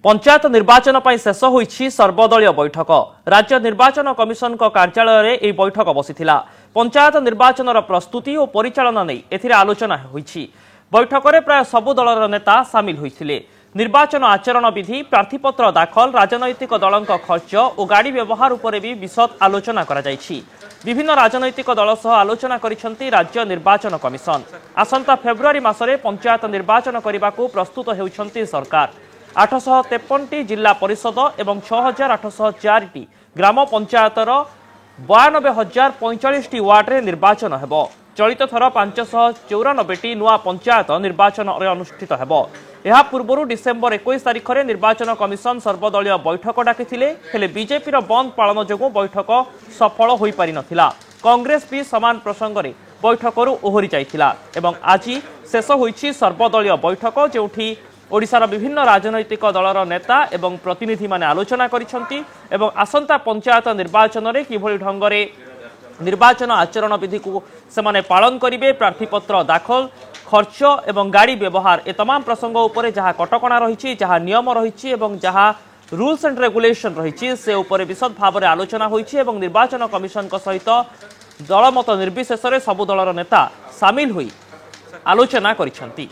पंचायत निर्वाचन पर शेष होईछि सर्वदलीय बैठक। राज्य निर्वाचन कमिशन कार्यालय में यह बैठक बसीथिला। पंचायत निर्वाचन प्रस्तुति और परिचालना नहीं एथिरे आलोचना होईछि। बैठक में प्राय सबु दलर नेता सामिल होइथिले। निर्वाचन आचरण विधि, प्रार्थीपत्र दाखल, राजनैतिक दलों खर्च और गाड़ी व्यवहार उपर भी विशद आलोचना करा जायछि। विभिन्न राजनैतिक दल सह आलोचना करिसेंति राज्य निर्वाचन कमिशन। आसंता फेब्रुआरी मासरे पंचायत निर्वाचन करने को प्रस्तुत हेउछंति सरकार। 853 जिला परिषद एवं 6804 ग्राम पंचायतर 92,045 वार्ड निर्वाचन हेबो। चलित थर 594 नुआ पंचायत निर्वाचन अनुष्ठित हेबो। यह पूर्व डिसेम्बर 21 तारिख में निर्वाचन कमिशन सर्वदलीय बैठक डाकिथिले, हेले बीजेपी बंद पालन जोगु बैठक सफल होई पारि नथिला। कांग्रेस भी समान प्रसंग में बैठकरू ओहरी जाइथिला एवं आज शेष होईछि सर्वदलीय बैठक, जोठी ओडिशार विभिन्न राजनैतिक दलर नेता एवं प्रतिनिधि माने आलोचना करिसेंति एवं आसंता पंचायत निर्वाचन में किभली ढंगरे निर्वाचन आचरण विधि को सेमाने पालन करिवे, प्रार्थीपत्र दाखल, खर्च एवं गाड़ी व्यवहार ए तमाम प्रसंग उपरे जहाँ कटकणा रही, जहाँ नियम रही एवं जहाँ रूल्स एंड रेगुलेशन रही से उपरे विशद भाव में आलोचना होईछि एवं निर्वाचन कमिशन सहित दलमत निर्विशेष सबु दलर नेता सामिल होई आलोचना करिसेंति।